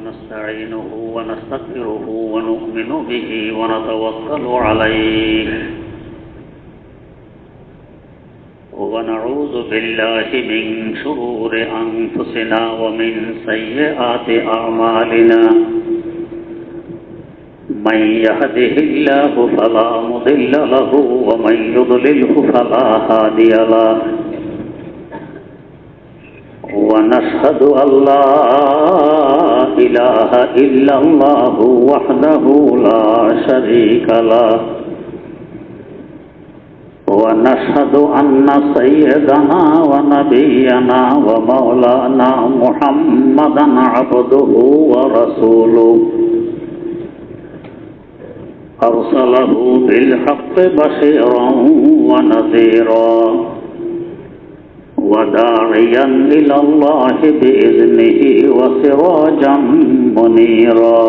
ونستعينه ونستغفره ونؤمن به ونتوكل عليه ونعوذ بالله من شرور أنفسنا ومن سيئات أعمالنا من يهده الله فلا مضل له ومن يضلله فلا هادي له ونشهد أن لا إله إلا الله وحده لا شريك له ونشهد أن سيدنا ونبينا ومولانا محمدا عبده ورسوله أرسله بالحق بشيرا ونذيرا وداعيا إلى الله بإذنه وسراجا منيرا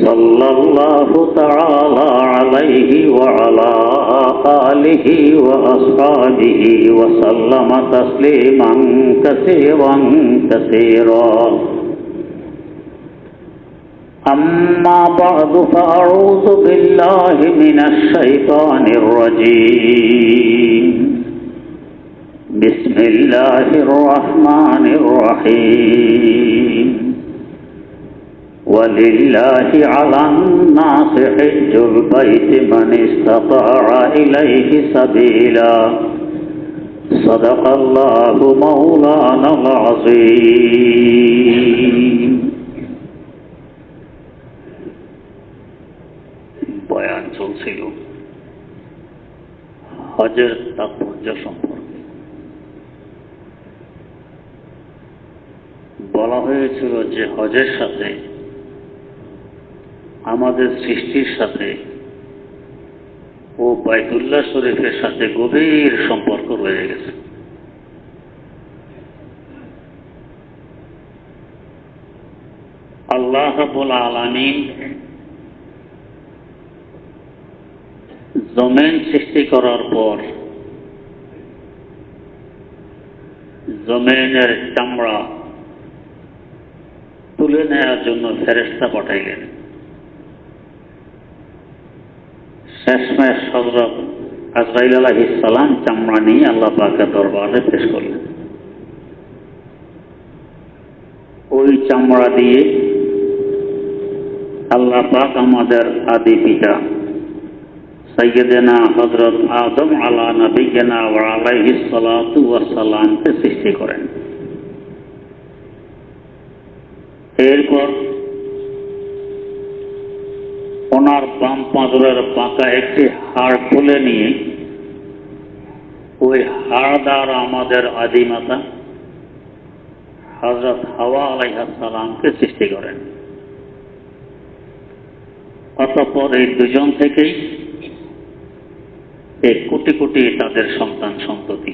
صلى الله تعالى عليه وعلى آله وأصحابه وسلم تسليما كثيرا كثيرا أما بعد فأعوذ بالله من الشيطان الرجيم بسم الله الرحمن الرحيم ولله على الناس حج البيت من استطاع إليه سبيلا صدق الله مولانا العظيم বয়ান চলছিল হজের তাৎপর্য সম্পর্কে। বলা হয়েছিল যে হজের সাথে আমাদের সৃষ্টির সাথে ও বাইতুল্লাহ শরীফের সাথে গভীর সম্পর্ক রয়ে গেছে। আল্লাহ রাব্বুল আলামিন জমিন সৃষ্টি করার পর জমিনের চামড়া তুলে নেওয়ার জন্য ফেরেশতা পাঠাইলেন। শেষমেশ হযরত আজরাইল আলাইহিস সালাম চামড়া নিয়ে আল্লাহ পাকের দরবারে পেশ করলেন। ওই চামড়া দিয়ে আল্লাহ পাক আমাদের আদি পিতা সাইয়্যিদানা হযরত আদম আলা নবিয়িনা ওয়া আলাইহিস সালাতু ওয়াস সালামকে সৃষ্টি করেন। এরপর ওনার বাম পাঁজরের বাঁকা একটি হাড় খুলে নিয়ে ওই হাড় দ্বারা আমাদের আদিমাতা হযরত হাওয়া আলাইহিস সালামকে সৃষ্টি করেন। অতঃপর এই দুজন থেকেই এক কোটি কোটি তাদের সন্তান সন্ততি।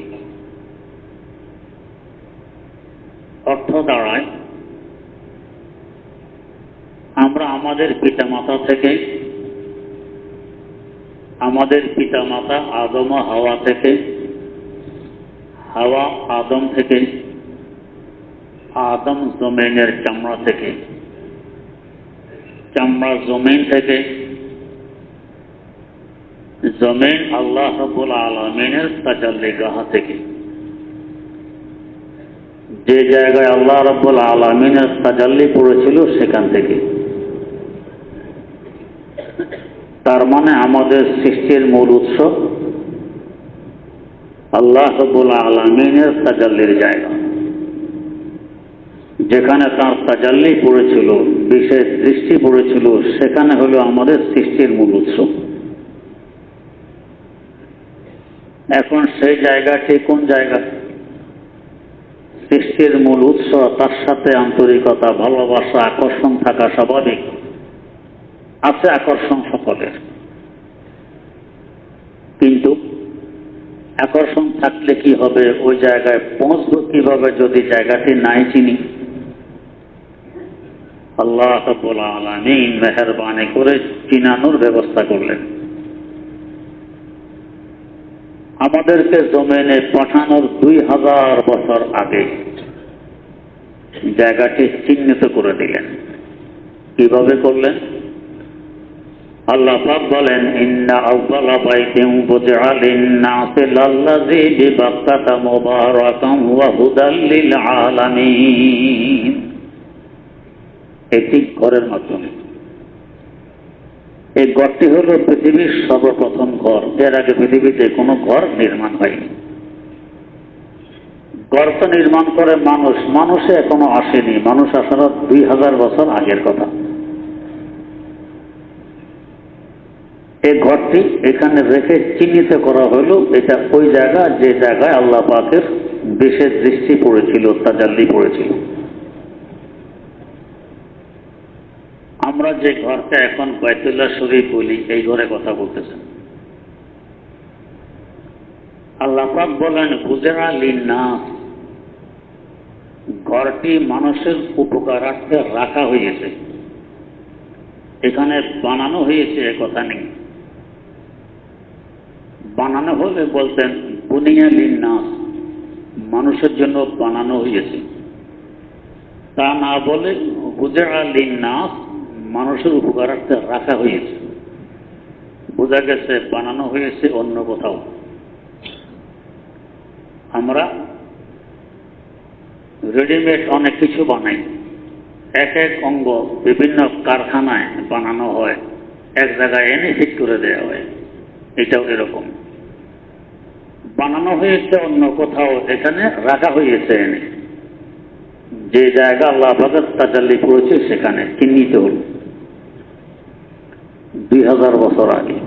অর্থ দাঁড়ায় আমরা আমাদের পিতামাতা থেকে, আমাদের পিতামাতা আদম ও হাওয়া থেকে, হাওয়া আদম থেকে, আদম জমিনের চামড়া থেকে, চামড়া জমিন থেকে, জমিন আল্লাহ রাব্বুল আলামিনের তাজাল্লিগাহ থেকে। যে জায়গায় আল্লাহ রাব্বুল আলামিনের তাজাল্লি পড়েছিল সেখান থেকে। তার মানে আমাদের সৃষ্টির মূল উৎস আল্লাহ রাব্বুল আলামিনের তাজাল্লির জায়গা। যেখানে তার তাজাল্লি পড়েছিল, বিশেষ দৃষ্টি পড়েছিল, সেখানে হলো আমাদের সৃষ্টির মূল উৎস। এখন সেই জায়গাটি কোন জায়গা? সৃষ্টির মূল উৎস, তার সাথে আন্তরিকতা, ভালোবাসা, আকর্ষণ থাকা স্বাভাবিক। আছে আকর্ষণ সকলের, কিন্তু আকর্ষণ থাকলে কি হবে? ওই জায়গায় পৌঁছবো কিভাবে যদি জায়গাটি নাই চিনি? আল্লাহ রাব্বুল আলামিন মেহেরবানি করে চিনানোর ব্যবস্থা করলেন। আমাদেরকে জমিনে পাঠানোর 2000 বছর আগে জায়গাটি চিহ্নিত করে দিলেন। কিভাবে করলেন? আল্লাহ পাক বলেন, ইন্না আউয়ালা বাইতিন বুদিআ লিন-নাসি লাল্লাযী বিবাক্কাতা মুবারাকান ওয়া হুদাল লিল আলামিন। এটি ঘরের মাধ্যমে। এই ঘরটি হল পৃথিবীর সর্বপ্রথম ঘর। এর আগে পৃথিবীতে কোনো ঘর নির্মাণ হয়নি। ঘর তো নির্মাণ করে মানুষে এখনো আসেনি। মানুষ আসার 2000 বছর আগের কথা। এই ঘরটি এখানে রেখে চিহ্নিত করা হলো, এটা ওই জায়গা যে জায়গায় আল্লাহ পাকের বিশেষ দৃষ্টি পড়েছিল, তাজাল্লি পড়েছিল। আমরা যে ঘরটা এখন বাইতুল্লাহ শরীফ বলি, এই ঘরে কথা বলতেছেন। আল্লাহ পাক বলেন, বুদিআ লিন-নাস, ঘরটি মানুষের উপকারার্থে রাখা হয়েছে। এখানে বানানো হয়েছে এ কথা নেই। বানানো হলে বলতেন বুনিয়া লিন-নাস, মানুষের জন্য বানানো হয়েছে। তা না বলে বুদিআ লিন-নাস, মানুষের উপকারার্থে রাখা হয়েছে। বোঝা গেছে বানানো হয়েছে অন্য কোথাও। আমরা রেডিমেড অনেক কিছু বানাই। এক এক অঙ্গ বিভিন্ন কারখানায় বানানো হয়, এক জায়গায় এনে ফিট করে দেওয়া হয়। এটাও এরকম বানানো হয়েছে অন্য কোথাও, এখানে রাখা হয়েছে এনে। যে জায়গা আল্লাহ পাকের তাজাল্লি পড়েছে সেখানে চিহ্নিত হল 2000 বছর আগে।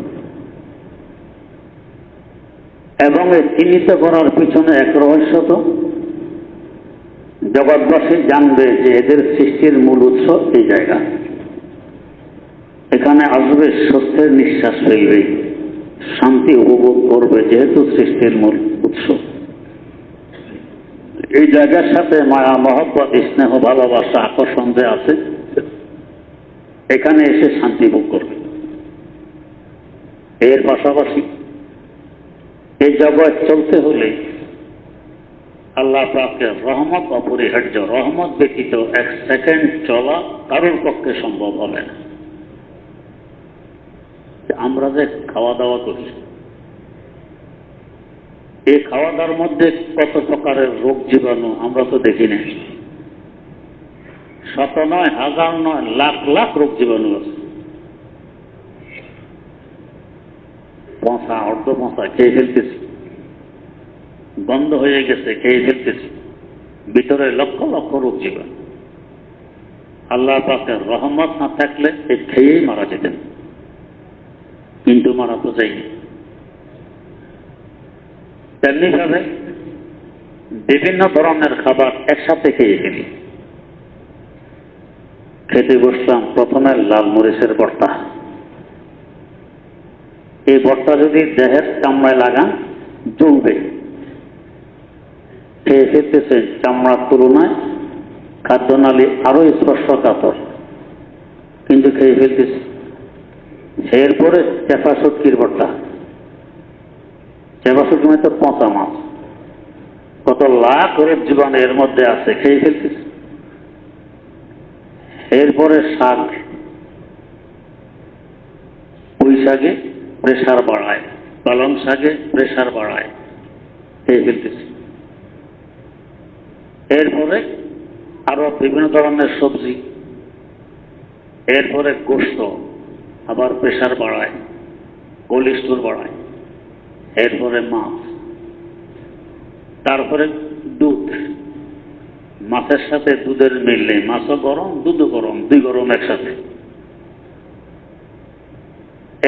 এবং এই চিহ্নিত করার পিছনে এক রহস্য, তো জগৎবাসী জানবে যে এদের সৃষ্টির মূল উৎস এই জায়গা। এখানে আসবে সত্যের নিঃশ্বাস ফেলবে, শান্তি উপভোগ করবে, যেহেতু সৃষ্টির মূল উৎস। এই জায়গার সাথে মায়া মহব্বত, স্নেহ, ভালোবাসা, আকর্ষণ যে আছে, এখানে এসে শান্তি ভোগ করবে। এর পাশাপাশি এই জগৎ চলতে হলে আল্লাহ পাকের রহমত অপরিহার্য। রহমত ব্যতীত এক সেকেন্ড চলা কারোর পক্ষে সম্ভব হবে না। আমরা যে খাওয়া দাওয়া করি, এই খাওয়া দাওয়ার মধ্যে কত প্রকারের রোগ জীবাণু আমরা তো দেখি না। শত নয়, হাজার নয়, লাখ লাখ রোগ জীবাণু আছে। পচা, অর্ধ পচা খেয়ে ফেলতেছি, গন্ধ হয়ে গেছে খেয়ে ফেলতেছি, ভিতরে লক্ষ লক্ষ রোগ জীবাণু। আল্লাহ পাকের রহমত না থাকলে এই খেয়েই মারা যেতেন, কিন্তু মারা তো যায়নি। তেমনি ভাবে বিভিন্ন ধরনের খাবার একসাথে খেয়ে ফেলি। খেতে বসলাম, প্রথমে লাল মরিচের ভর্তা। এই ভর্তা যদি দেহের চামড়ায় লাগান জ্বলবে। খেয়ে ফেলতেছে, চামড়ার তুলনায় খাদ্যনালী আরো স্পর্শকাতর, কিন্তু খেয়ে ফেলতেছে। এরপরে চেপা শুটকির ভর্তা। চেপা শুটকি মানে তো পচা মাছ, কত লাখ রোগ জীবাণু এর মধ্যে আছে, খেয়ে ফেলতেছে। এরপরে শাক, পুঁই শাকে প্রেশার বাড়ায়, পালং শাকে প্রেশার বাড়ায়, খেয়ে ফেলতেছে। এরপরে আরো বিভিন্ন ধরনের সবজি, এরপরে গোশত আবার প্রেশার বাড়ায়, কোলেস্ট্রল বাড়ায়। এরপরে মাছ, তারপরে দুধ। মাছের সাথে দুধের মিল নেই, মাছও গরম, দুধও গরম, দুই গরম একসাথে।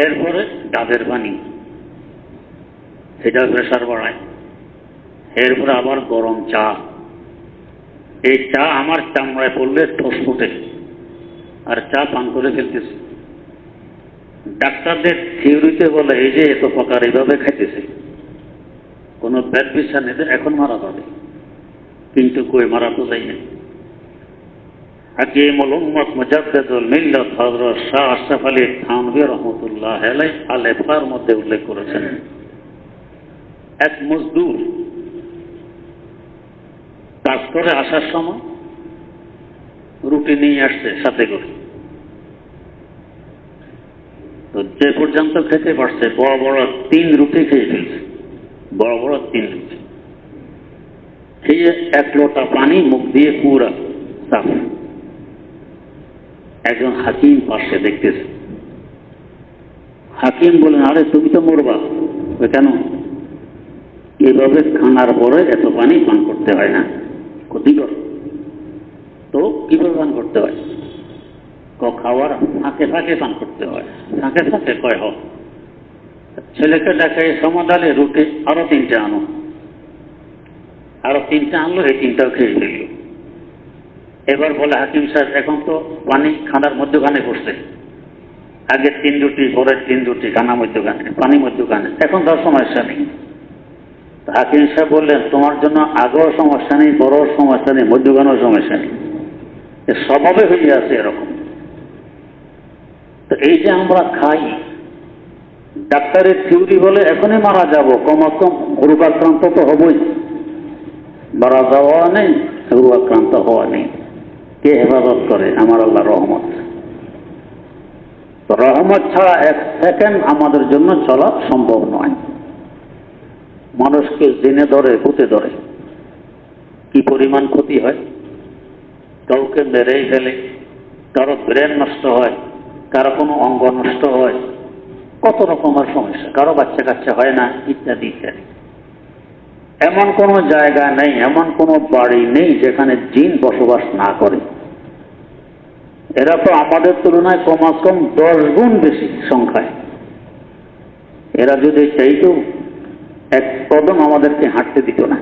এরপরে ডাবের পানি, সেটা প্রেশার বাড়ায়। এরপরে আবার গরম চা। এই চা আমার চামড়ায় পড়লে ঠোস ফুটে, আর চা পান করে ফেলতেছে। ডাক্তারদের থিওরিতে বলে এই যে এত প্রকার এইভাবে খাইতেছে, কোন ব্যাড বিচার নেই, এখন মারা যাবে, কিন্তু কই মারা তো যাই না। হাকিমুল উম্মত মুজাদ্দিদুল মিল্লাত হযরত শাহ আশরাফ আলী থানভী রাহমাতুল্লাহ আলাইহি আল-ইফতার মধ্যে উল্লেখ করেছেন, এক মজদুর কাজ করে আসার সময় রুটি নিয়ে আসছে সাথে করে। তো যে পর্যন্ত খেতে পারছে বড় বড় 3 রুটি খেয়ে ফেলছে, বড় বড় 3 রুটি খেয়ে 1 লোটা পানি মুখ দিয়ে পুরা সাফ। একজন হাকিম পাশে দেখতেছে। হাকিম বলেন, আরে তুমি তো মরবা। কেন? এভাবে খানার পরে এত পানি পান করতে হয় না, ক্ষতিকর। তো কিভাবে পান করতে হয়? খাওয়ার ফাঁকে ফাঁকে পান করতে হয়। ফাঁকে ফাঁকে কয় হোক। ছেলেকে ডাকে, সমাধানে রুটি আরো 3টে আনো। আরো 3টে আনলো, এই 3টাও খেয়ে ফেলল। এবার বলে, হাকিম সাহেব এখন তো পানি খানার মধ্যখানে পড়ছে, আগে 3 রুটি পরের 3 রুটি খানা মধ্যখানে, পানি মধ্যখানে, এখন তার সমস্যা নেই। হাকিম সাহেব বললেন, তোমার জন্য আগেও সমস্যা নেই, বড় সমস্যা নেই, মধ্যখানেও সমস্যা নেই, স্বভাবে হয়ে আছে এরকম। তো এই যে আমরা খাই, ডাক্তারের থিওরি বলে এখনই মারা যাব, কম রোগাক্রান্ত তো হবই, মারা যাওয়া নেই, রোগাক্রান্ত হওয়া নেই। কে হেফাজত করে? আমার আল্লাহ রহমত। তো রহমত ছাড়া 1 সেকেন্ড আমাদের জন্য চলা সম্ভব নয়। মানুষকে জেনে ধরে, ভূতে ধরে, কি পরিমাণ ক্ষতি হয়। কাউকে মেরেই ফেলে, কারো ব্রেন নষ্ট হয়, কারো কোনো অঙ্গ নষ্ট হয়, কত রকমের সমস্যা, কারো বাচ্চা কাচ্চা হয় না, ইত্যাদি ইত্যাদি। এমন কোনো জায়গা নেই, এমন কোনো বাড়ি নেই যেখানে জিন বসবাস না করে। এরা তো আমাদের তুলনায় কমাস কম 10 গুণ বেশি সংখ্যায়। এরা যদি চাইতো 1 কদম আমাদেরকে হাঁটতে দিত না,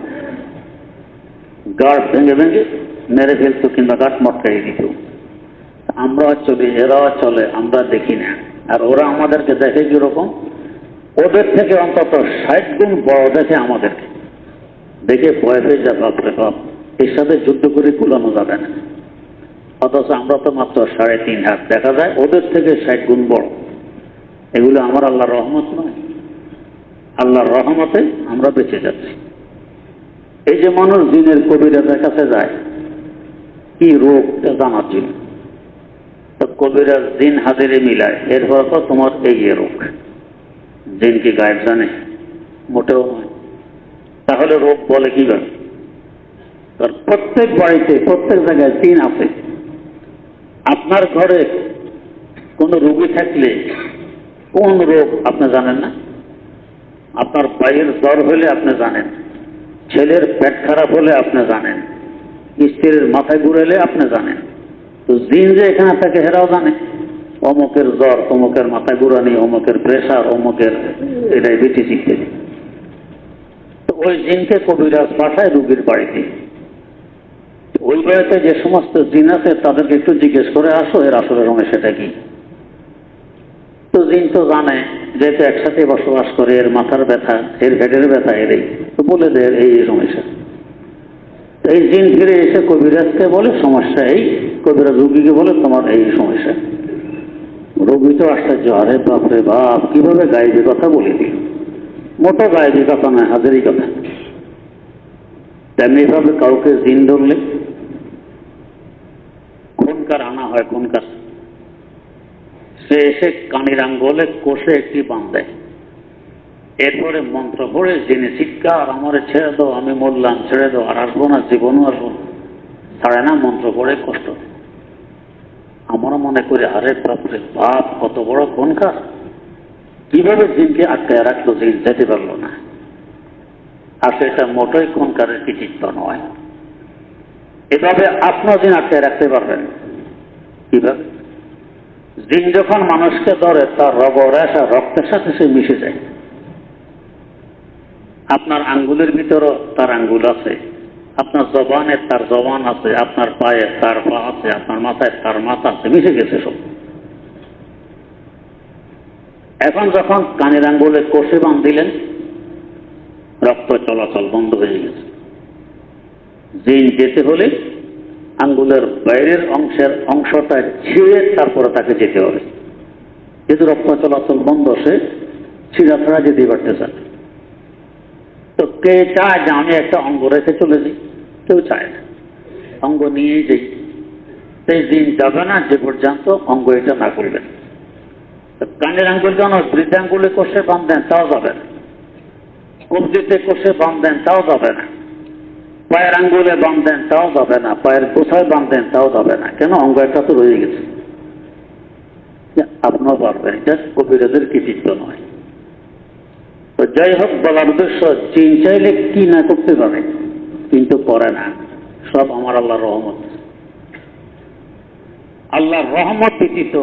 গাঢ় ভেঙে ভেঙে মেরে ফেলতো, কিংবা গাঁট মটকাই দিত। আমরা চলি, এরাও চলে, আমরা দেখি না। আর ওরা আমাদেরকে দেখে কিরকম? ওদের থেকে অন্তত 60 গুণ বড় দেখে আমাদেরকে, দেখে ভয় পেয়ে যায়, বাপরে বাপ, এর সাথে যুদ্ধ করে কুলানো যাবে না। অথচ আমরা তো মাত্র 3.5 হাত, দেখা যায় ওদের থেকে 60 গুণ বড়। এগুলো আমার আল্লাহর রহমত নয়? আল্লাহর রহমতে আমরা বেঁচে যাচ্ছি। এই যে মানুষ জিনের কবিরাজের কাছে যায় কি রোগ জানার জন্য, তো কবিরাজ জিন হাজিরে মিলায়, এরপর তো তোমার এই রোগ। জিন কি গায়েব জানে? মোটেও নয়। তাহলে রোগ বলে কিভাবে? তার প্রত্যেক বাড়িতে, প্রত্যেক জায়গায় জিন আছে। আপনার ঘরে কোন রোগী থাকলে কোন রোগ আপনি জানেন না? আপনার ভাইয়ের জ্বর হলে আপনি জানেন, ছেলের পেট খারাপ হলে আপনি জানেন, স্ত্রীর মাথায় ঘুরেলে আপনি জানেন। তো জিন যে এখানে থাকে এরাও জানে, অমুকের জ্বর, অমুকের মাথায় ঘুরানি, অমুকের প্রেশার, অমুকের ডায়াবেটিস ইত্যাদি। তো ওই জিনকে কবিরাজ পাঠায় রোগীর বাড়িতে। ওই বাড়িতে যে সমস্ত জিন আছে তাদেরকে একটু জিজ্ঞেস করে আসো, এর আসলে সমস্যাটা কি। তো জিন তো জানে, যেহেতু একসাথে বসবাস করে, এর মাথার ব্যথা, এর পেটের ব্যথা, এরই তো বলে দেয় এই সমস্যা। এই জিন ফিরে এসে কবিরাজকে বলে সমস্যা এই, কবিরাজ রোগীকে বলে তোমার এই সমস্যা। রোগী তো আশ্চর্য, আরে বাপরে বাপ, কিভাবে গায়েবী কথা বলে দিল। মোটো গায়েবী কথা নয়, হাজারি কথা। তেমনি ভাবে কাউকে জিন ধরলে খুনকার আনা হয়, খুনকার। সে এসে কানের আঙ্গুলে কষে একটি বাঁধ দেয়, এরপরে মন্ত্র পড়ে জেনে চিৎকার, আমারে ছেড়ে দাও, আমি মরলাম, ছেড়ে দাও, আর আসবো না, জীবনও আসবো না। ছাড়ে না, মন্ত্র পড়ে কষ্ট। আমরা মনে করি আরে বাপরে বাপ, কত বড় খুনকার, কিভাবে জিনকে আটকায় রাখলো, জিন যেতে পারলো না। আর সেটা মোটেই খুনকারের কৃতিত্ব নয়। এভাবে আপনার জিন আটকায় রাখতে পারবেন কিভাবে? জিন যখন মানুষকে ধরে তার রেশা রক্তের সাথে সে মিশে যায়। আপনার আঙ্গুলের ভিতরও তার আঙ্গুল আছে, আপনার জবানের তার জবান আছে, আপনার পায়ে তার পা আছে, আপনার মাথায় তার মাথা আছে, মিশে গেছে সব। এখন যখন কানের আঙ্গুলে কষে বাঁধ দিলেন, রক্ত চলাচল বন্ধ হয়ে গেছে। জিন যেতে হলে আঙ্গুলের বাইরের অংশটা ছিঁড়ে তারপরে তাকে যেতে হবে। যেহেতু রক্ত চলাচল বন্ধ, সে ছিঁড়া ছাড়া যেতে পারতে চায়। তো কে চায় যে আমি একটা অঙ্গ রেখে চলে যাই? কেউ চায় না, অঙ্গ নিয়েই যাই। সেই দিন যাবে না যে পর্যন্ত অঙ্গ এটা না করবেন। কানের আঙ্গুল যেন বৃদ্ধাঙ্গুলে কষে বাঁধেন তাও যাবে না, কবজিতে কষে বাঁধেন তাও যাবে না, পায়ের আঙ্গুলে বাঁধেন তাও যাবে না, পায়ের গোছায় বাঁধেন তাও যাবে না। কেন? অঙ্গ একটা তো রয়ে গেছে। আপনিও পারবেন, এটা কবিরাজের কৃতিত্ব নয়। তো যাই হোক, বলার উদ্দেশ্য, জিন চাইলে কি না করতে পারে, কিন্তু করে না। সব আমার আল্লাহর রহমত। আল্লাহর রহমত ব্যতীত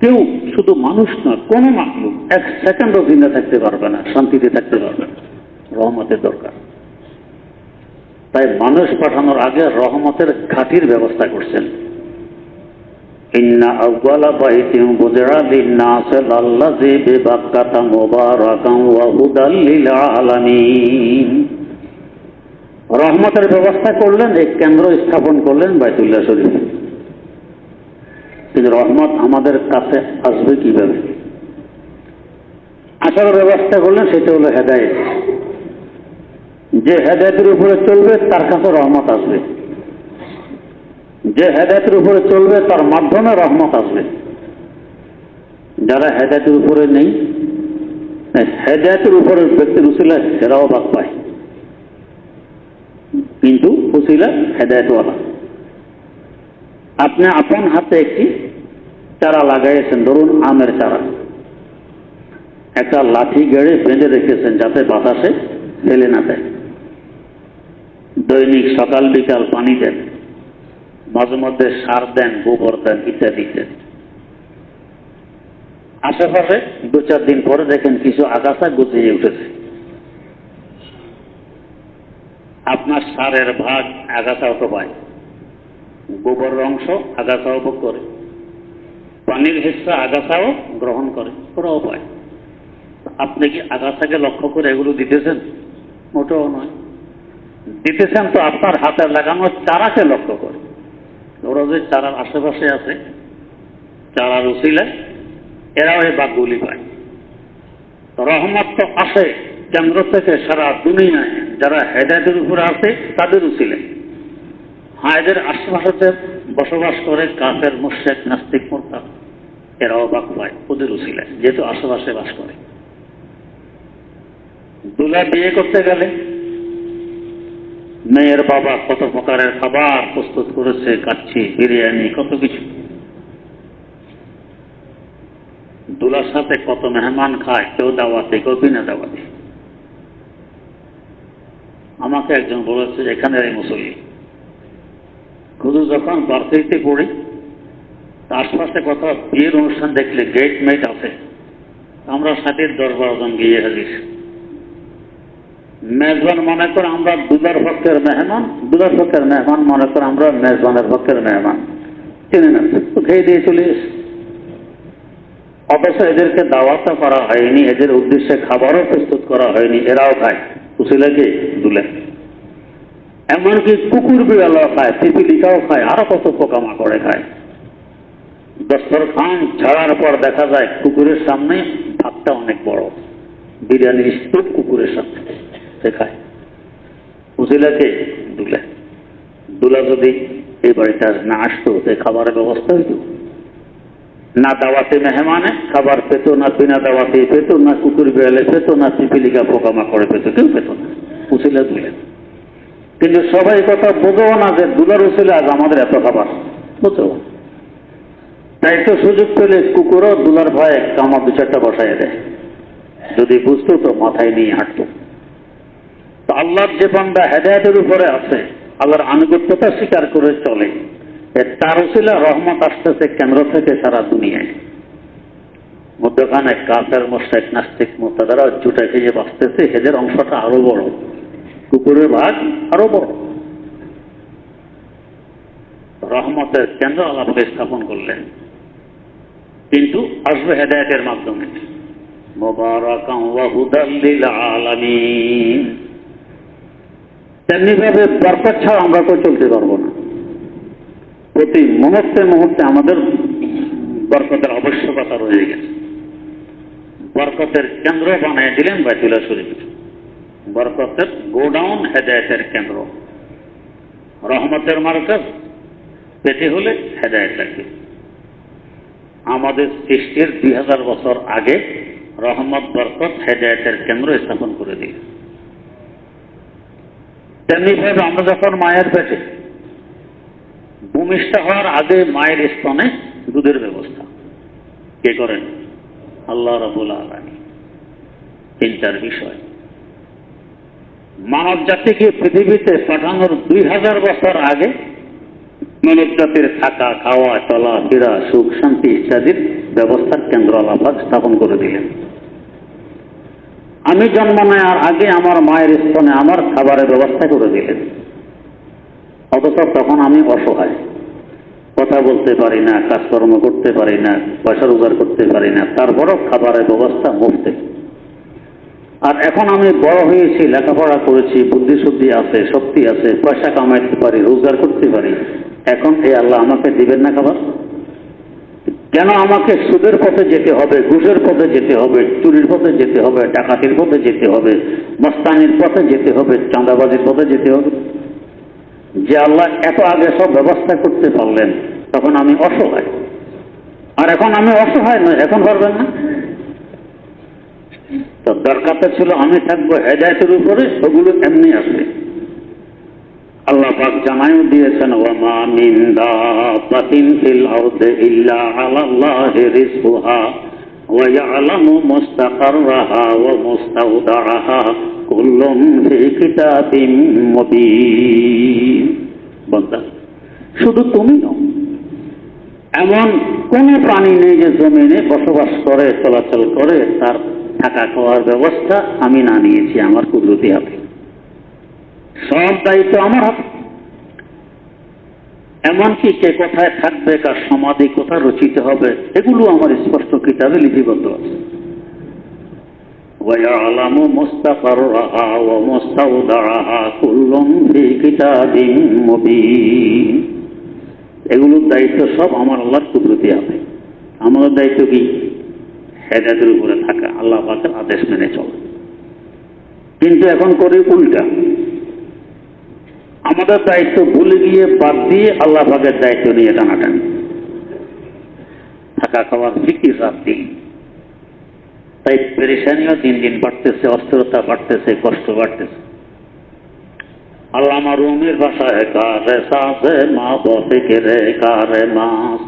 কেউ, শুধু মানুষ নয়, কোনো মাখলুক এক সেকেন্ডও জিন্দা থাকতে পারবে না, শান্তিতে থাকতে পারবে না। রহমতের দরকার। তাই মানুষ পাঠানোর আগে রহমতের ঘাটির ব্যবস্থা করছেন। ইন্না আউয়ালা বাইতিন বুদিআ লিন-নাসি লাল্লাযী বিবাক্কাতা মুবারাকান ওয়া হুদাল লিল আলামিন। রহমতের ব্যবস্থা করলেন, এক কেন্দ্র স্থাপন করলেন বাইতুল্লাহ শরীফ। কিন্তু রহমত আমাদের কাছে আসবে কিভাবে? আসার ব্যবস্থা করলেন, সেটা হলো হেদায়েত। যে হেদায়েতের উপরে চলবে তার কাছে রহমত আসবে, যে হেদায়েতের উপরে চলবে তার মাধ্যমে রহমত আসবে। যারা হেদায়েতের উপরে নেই, হেদায়েতের উপরে ব্যক্তির উসিলা সেরাও ভাগ পায়, কিন্তু উসিলা হেদায়েতওয়ালা। আপনি আপন হাতে একটি চারা লাগাইয়েছেন, ধরুন আমের চারা, একটা লাঠি গেড়ে বেঁধে রেখেছেন যাতে বাতাসে ফেলে না দেয়। দৈনিক সকাল বিকাল পানি দেন, মাঝে মধ্যে সার দেন, গোবর দেন, ইত্যাদি ইত্যাদি। আশেপাশে 2-4 দিন পরে দেখেন কিছু আগাছা গজিয়ে উঠেছে। আপনার সারের ভাগ আগাছাও তো পায়, গোবরের অংশ আগাছাও ভোগ করে, পানির হিস্সা আগাছাও গ্রহণ করে, ওরাও পায়। আপনি কি আগাছাকে লক্ষ্য করে এগুলো দিতেছেন? মোটেও নয়। দিতেছেন তো আপনার হাতে লাগানো চারাকে লক্ষ্য করে। ওরা যে চারার আশেপাশে আছে, চারার উসিলায় এরাও এই বাঘগুলি পায়। রহমত তো আসে কেন্দ্র থেকে সারা দুনিয়ায়, যারা হেদায়েতের উপরে আছে তাদের উসিলায়। হ্যাঁ, এদের আশেপাশে বসবাস করে কাফের, মুশরিক, নাস্তিক, মুরতাদ, এরাও বাঘ পায় ওদের উসিলায়, যেহেতু আশেপাশে বাস করে। দুলা বিয়ে করতে গেলে মেয়ের বাবা কত প্রকারের খাবার প্রস্তুত করেছে, কাচ্ছি, বিরিয়ানি, কত কিছু। দুলার সাথে কত মেহমান খায়, কেউ দাওয়াতে, কেউ বিনা দাওয়াতে। আমাকে একজন বলেছে, এখানের এই মুসল্লি, শুধু যখন বার্ষিকতে পড়ি, আশপাশে কোথাও বিয়ের অনুষ্ঠান দেখলে গেট মেট আছে, আমরা 7-10-12 জন গিয়ে হাজির। মেজবান মনে করে আমরা দুলার পক্ষের মেহমান, দুলার পক্ষের মেহমান মনে করে আমরা মেজবানের পক্ষের মেহমান, চিনি না, খেয়ে দিয়ে চলে এসে। অবশ্য এদেরকে দাওয়াতও করা হয়নি, এদের উদ্দেশ্যে খাবারও প্রস্তুত করা হয়নি, এরাও খায়, উসিলাকে দুলে। এমনকি কুকুর বিড়ালও খায়, পিপিলিকাও খায়, আরো কত পোকামাকড়ে খায়। দস্তরখান ছাড়ার পর দেখা যায় কুকুরের সামনে ভাতটা অনেক বড়, বিরিয়ানির স্তূপ কুকুরের সামনে খায়। উসিলাকে দুলে। দুলা যদি এই বাড়িতে না আসতো, সে খাবারের ব্যবস্থা হইত না। দাওয়াতে মেহমানে খাবার পেত না, বিনা দাওয়াতে পেত না, কুকুর বিড়ালে পেত না, পিপিলিকা পোকামাকড়ে পেত, কেউ পেত না। উসিলা দুলে। কিন্তু সবাই কথা বোঝো না যে দুলার উসিলা আজ আমাদের এত খাবার, বুঝো। তাই তো সুযোগ পেলে কুকুরও দুলার ভয়ে কামা 2-4টা বসায় দেয়। যদি বুঝতো তো মাথায় নিয়ে হাঁটতো। তো আল্লাহর যে বান্দা হেদায়েতের উপরে আছে, আল্লাহর আনুগত্যতা স্বীকার করে চলে, তার উসিলা রহমত আসতেছে কেন্দ্র থেকে সারা দুনিয়ায়। মধ্যখানে কাফের, মুশরিক, নাস্তিক, মুরতাদরা জুটা খেয়ে বাঁচতেছে, এদের অংশটা আরো বড়, কুকুরের ভাগ আরো বড়। রহমতের কেন্দ্র আল্লাহকে স্থাপন করলেন, কিন্তু আসবে হেদায়েতের মাধ্যমে। মুবারাকান ওয়া হুদাল লিল আলামিন। তেমনিভাবে বরকত ছাড়া আমরা কেউ চলতে পারবো না। প্রতি মুহূর্তে মুহূর্তে আমাদের বরকতের আবশ্যকতা রয়ে গেছে। বরকতের কেন্দ্র বানিয়ে দিলেন বাইতুল্লাহ শরীফ। বরকতের গোডাউন, হেদায়েতের কেন্দ্র, রহমতের মার্কাজ, পেতে হলে হেদায়েত লাগবে। আমাদের সৃষ্টির 2000 বছর আগে রহমত বরকত হেদায়েতের কেন্দ্র স্থাপন করে দিল। তেমনিভাবে আমরা যখন মায়ের পেটে ভূমিষ্ঠ হওয়ার আগে মায়ের স্তনে দুধের ব্যবস্থা কে করেন? আল্লাহ রাব্বুল আলামিন। চিন্তার বিষয়, মানব জাতিকে পৃথিবীতে পাঠানোর 2000 বছর আগে মানব জাতির থাকা, খাওয়া, চলা ফেরা, সুখ শান্তি ইত্যাদির ব্যবস্থার কেন্দ্র আল্লাহ পাক স্থাপন করে দিলেন। আমি জন্ম নেওয়ার আগে আমার মায়ের স্তনে আমার খাবারের ব্যবস্থা করে দিলেন। অথচ তখন আমি অসহায়, কথা বলতে পারি না, কাজকর্ম করতে পারি না, পয়সা রোজগার করতে পারি না, তারপরও খাবারের ব্যবস্থা মুফতে। আর এখন আমি বড় হয়েছি, লেখাপড়া করেছি, বুদ্ধি শুদ্ধি আছে, শক্তি আছে, পয়সা কামাইতে পারি, রোজগার করতে পারি, এখন এই আল্লাহ আমাকে দিবেন না খাবার? কেন আমাকে সুদের পথে যেতে হবে, ঘুষের পথে যেতে হবে, চুরির পথে যেতে হবে, ডাকাতির পথে যেতে হবে, মস্তানির পথে যেতে হবে, চাঁদাবাজির পথে যেতে হবে? যে আল্লাহ এত আগে সব ব্যবস্থা করতে পারলেন, তখন আমি অসহায়। আর এখন আমি অসহায় নয়, এখন পারবেন না? তো দরকারটা ছিল আমি থাকবো হেদায়েতের উপরে, ওগুলো এমনি আসবে। আল্লাহ পাক জানাইও দিয়েছেন, ওয়ামা মিন দাব্বাতিন ফিল আরদি ইল্লা আলাল্লাহি রিজকুহা ওয়া ইয়ালামু মুস্তাকাররাহা ওয়া মুস্তাওদাআহা কুল্লুন ফি কিতাবিম মুবিন। বান্দা, শুধু তুমি নও, এমন কোন প্রাণী নেই যে জমিনে বসবাস করে, চলাচল করে, তার থাকা খাওয়ার ব্যবস্থা আমি না নিয়েছি আমার কুদরতি হাতে। সব দায়িত্ব আমার হাতে। এমনকি কে কোথায় থাকবে, কার সমাধি কোথায় রচিত হবে, এগুলো আমার স্পষ্ট কিতাবে লিপিবদ্ধ আছে। ওয়ায়ালামু মুস্তাকাররাহা ওয়া মুস্তাওদাআহা কুল্লুন ফি কিতাবিম মুবিন। এগুলোর দায়িত্ব সব আমার আল্লাহর কুদরতি হাতে। আমাদের দায়িত্ব কি? হেদায়েতের উপরে থাকা, আল্লাহ পাকের আদেশ মেনে চলা। কিন্তু এখন করি উল্টা, আমাদের দায়িত্ব ভুলে গিয়ে বাদ দিয়ে আল্লাহ পাকের দায়িত্ব নিয়ে টানাটানি, থাকা খাওয়ার ফিকির রাত দিন। তাই পেরেশানিও দিন দিন বাড়তেছে, অস্থিরতা বাড়তেছে, কষ্ট বাড়তেছে। আল্লামা রুমির ভাষায় কারে সাজে মা বফিকে কারে মাস,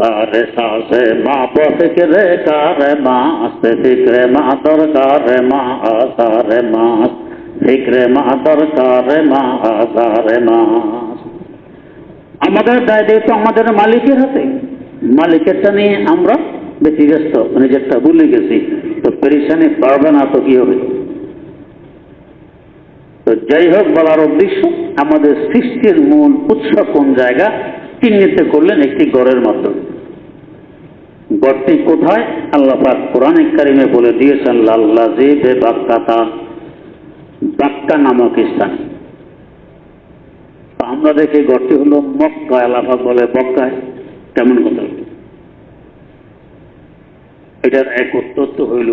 কারে সাজে মা বফিকে কারে মাস, ফিক্রে মা দরকারে মা আসারে মাস, ফিক্রে মা দরকারে মা আসারে মাস। আমাদের দায়িত্ব আমাদের মালিকের হাতে। মালিকেরটা নিয়ে আমরা বেশি ব্যস্ত, নিজেরটা ভুলে গেছি। তো পেরেশানি পারবে না তো কি হবে? তো যাই হোক, বলার উদ্দেশ্য, আমাদের সৃষ্টির মূল উৎস কোন জায়গা চিহ্নিত করলেন একটি গড়ের মাধ্যমে। গড়টি কোথায়? আল্লাহ পাক কোরআনে কারিমে বলে দিয়েছেন, লাল্লাযী বিবাক্কাতা, বাক্কা নামক স্থান। আমরা দেখি গড়টি হলো মক্কা, আল্লাহ পাক বলে বক্কায়। কেমন কথা? এটার এক উত্তর তো হইল,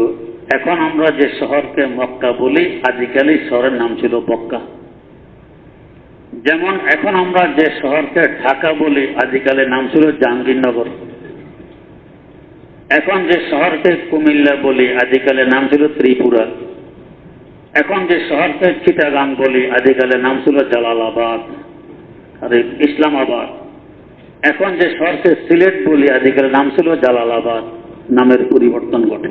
এখন আমরা যে শহরকে মক্কা বলি, আদিকালে শহরের নাম ছিল বক্কা। যেমন এখন আমরা যে শহরকে ঢাকা বলি, আদিকালে নাম ছিল জাহাঙ্গীরনগর। এখন যে শহরকে কুমিল্লা বলি, আদিকালে নাম ছিল ত্রিপুরা। এখন যে শহরকে চিটাগাং বলি, আদিকালে নাম ছিল জালালাবাদ আর ইসলামাবাদ। এখন যে শহরকে সিলেট বলি, আদিকালে নাম ছিল জালালাবাদ। নামের পরিবর্তন ঘটে।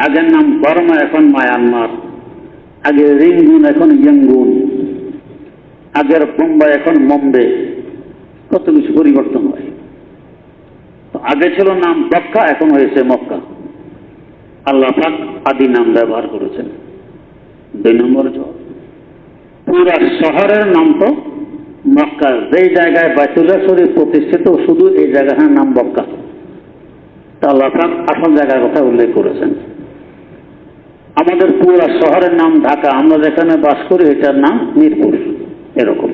আগের নাম বর্মা, এখন মায়ানমার। আগে রিঙ্গুন, এখন ইয়াঙ্গুন। আগের বোম্বাই, এখন মুম্বে। কত কিছু পরিবর্তন হয়। আগে ছিল নাম বক্কা, এখন হয়েছে মক্কা। আল্লাহ পাক আদি নাম ব্যবহার করেছেন। 2 নম্বর, পুরা শহরের নাম তো মক্কা। যেই জায়গায় বাইতুল্লাহ শরীফ প্রতিষ্ঠিত, শুধু এই জায়গাটার নাম বক্কা। আল্লাহ পাক আসল জায়গার কথা উল্লেখ করেছেন। আমাদের পুরা শহরের নাম ঢাকা, আমরা যেখানে বাস করি এটার নাম মিরপুর। এরকম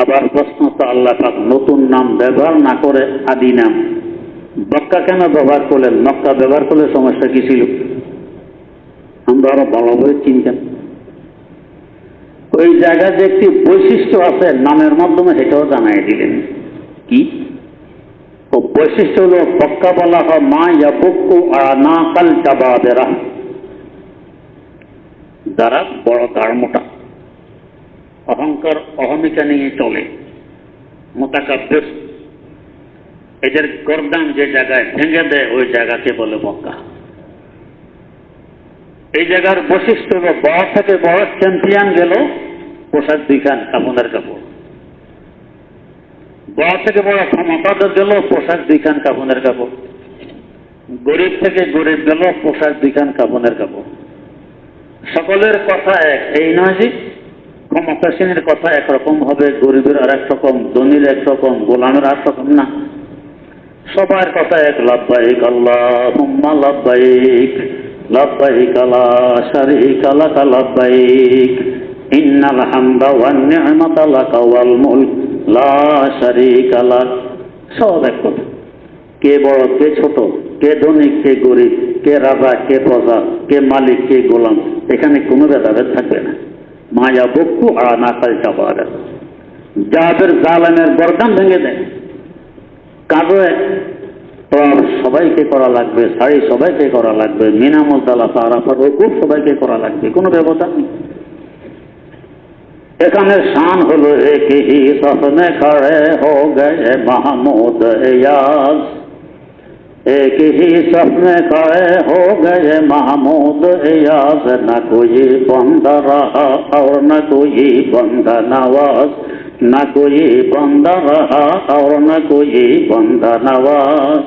আবার প্রশ্ন তো, আল্লাহ পাক নতুন নাম ব্যবহার না করে আদি নাম বক্কা কেন ব্যবহার করলেন? মক্কা ব্যবহার করলে সমস্যা কি ছিল? আমরা আরো ভালোভাবে চিনতেন। ওই জায়গায় যে একটি বৈশিষ্ট্য আছে নামের মাধ্যমে সেটাও জানাই দিলেন। কি ও বৈশিষ্ট্য? হলো বক্কা বলা হয় মা ইয়াবুক্কু আনাকাল জাবাবেরা, যারা বড় গাড় মোটা, অহংকার অহমিকা নিয়ে চলে, মুতাকাব্বির, এদের গর্দান যে জায়গায় ভেঙে দেয় ওই জায়গাকে বলে বক্কা। এই জায়গার বৈশিষ্ট্য হলো বড় থেকে বড় চ্যাম্পিয়ন গেল পোশাক দুইখান কাপড়ের কাপড়, বড় থেকে বড় ক্ষমতাধর গেল পোশাক দুইখান কাপড়ের কাপড়, গরিব থেকে গরিব গেল পোশাক দুইখান কাপড়ের কাপড়। সকলের কথা এক, এই নয় যে ক্ষমতাসীনের কথা একরকম হবে, গরিবের আর এক রকম, ধনীর এক রকম, গোলামের আর রকম না। সবার কথা এক, লাব্বাইক আল্লাহুম্মা লাব্বাইক লাব্বাইক লা শারীকা লাক লাব্বাইক ইন্নাল হামদা ওয়ান নি'মাতা লাক ওয়াল মুলক লা শারীকা লাক। সব এক কথা। কে বড় কে ছোট, কে ধনী কে গরিব, কে রাজা কে প্রজা, কে মালিক কে গোলাম, এখানে কোনো ভেদাভেদ থাকবে না। মা ইয়াবুক্কু আনাকাল জাবাবেরা, যাদের জালেমের গর্দান ভেঙে দেয়। কাজে সবাইকে করা লাগবে, শাড়ি সবাইকে করা লাগবে, মিনামল তালা আরাফাত হুকুম সবাইকে করা লাগবে, কোনো ব্যবধান নেই। এখানে শান হলো এক হি সফনে খড়ে হো গয়ে মাহমুদ ইয়াজ, एक ही सपने खड़े हो गए महमूद इयाज, न कोई बंदा रहा और न कोई बंदा नवाज, न कोई बंदा रहा और न कोई बंदा नवाज।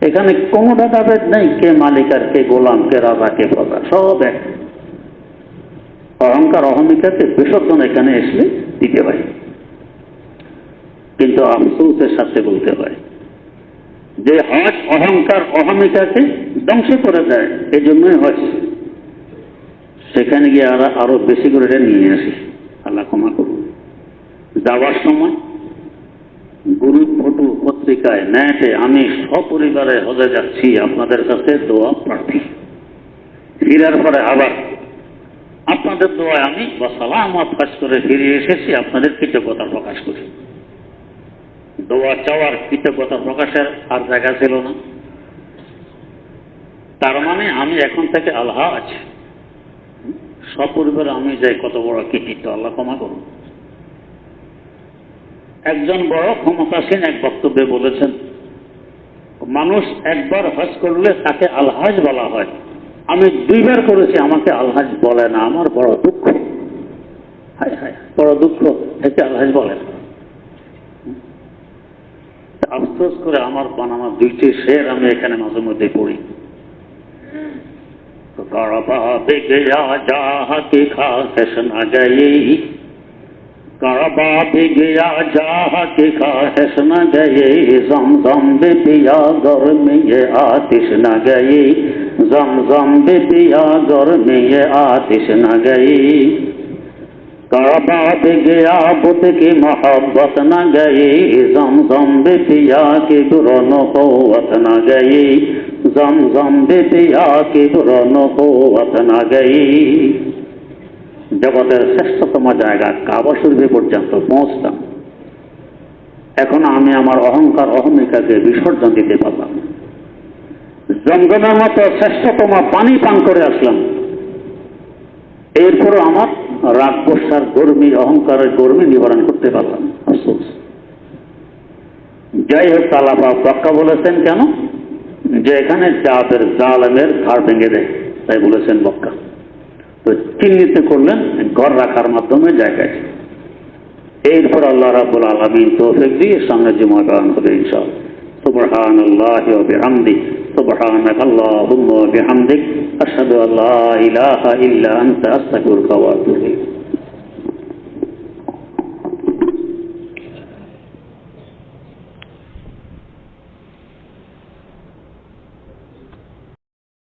এখানে কোনো ভেদাভেদ নেই, কে মালিক আর কে গোলাম, কে রাজা কে প্রজা, সব এক। অহংকার অহমিকাকে বিসর্জন এখানে এসে দিতে হয়, কিন্তু আফসোসের সাথে বলতে হয় যে হজ অহংকার অহমিকাকে ধ্বংস করে দেয়। এই জন্যই হজ সেখানে গিয়ে আরো বেশি করে এটা নিয়ে আসি। আল্লাহ ক্ষমা করুন। যাওয়ার সময় গুরু ফটো পত্রিকায় নেটে আমি সপরিবারে হজে যাচ্ছি, আপনাদের কাছে দোয়া প্রার্থী। ফিরার পরে আবার আপনাদের দোয়ায় আমি সালামত কাজ করে ফিরে এসেছি, আপনাদের কৃতজ্ঞতা প্রকাশ করি। দোয়া চাওয়ার কৃতজ্ঞতা প্রকাশের আর জায়গা ছিল না। তার মানে আমি এখন থেকে আলহাজ, সপরিবারে আমি যাই, কত বড় কৃতিত্ব, আল্লাহ ক্ষমা করুন। একজন বড় ক্ষমতাসীন এক বক্তব্যে বলেছেন, মানুষ একবার হজ করলে তাকে আলহাজ বলা হয়, আমি 2 বার করেছি আমাকে আলহাজ বলে না, আমার বড় দুঃখ। হায় হায়, বড় দুঃখ, একে আলহাজ বলে না। আফসোস করে আমার বানানো 2টি শের আমি এখানে মাঝে মধ্যে পড়ি। কারাবা বেগয়া যাহা কে খাস না গয়ে, কারাবা বেগয়া যাহা কে খাস না গয়ে, জমজম বে পিয়া গরমে আতিশ না গয়ে, জমজম বে পিয়া গরমে আতিশ না গয়ে। काबा पे गया बुत की मोहब्बत न गई, जमजम भी पिया की बुरों को वत न गई, जमजम भी पिया की बुरों को वत न गई। জগতের শ্রেষ্ঠতম জায়গা কাবা শরীফ পর্যন্ত পৌঁছতাম, এখন আমি আমার অহংকার অহমিকাকে বিসর্জন দিতে পারলাম। জমজমের মতো শ্রেষ্ঠতম পানি পান করে আসলাম, এরপরও আমার রাগ গোসার গর্মী অহংকারের গর্মী নিবারণ করতে পারলাম, আফসোস। যাই হোক, তালাবা ব্যাখ্যা বলেছেন কেন, যে এখানে যাদের জালেমের ঘাড় ভেঙে দেয়, তাই বলেছেন বক্কা। তো চিহ্নিত করলেন ঘর রাখার মাধ্যমে জায়গায়। এরপর আল্লাহ রাব্বুল আলামিন তৌফিক দিয়ে সামনে জুমা গান হবে ইনশাআল্লাহ। সুবহানাল্লাহি ওয়া বিহামদিহি, সুবহানাকাল্লাহুম্মা ওয়া বিহামদিক, আশহাদু আল্লা ইলাহা ইল্লা আনতা, আস্তাগফিরুকা ওয়া আতুবু ইলাইক।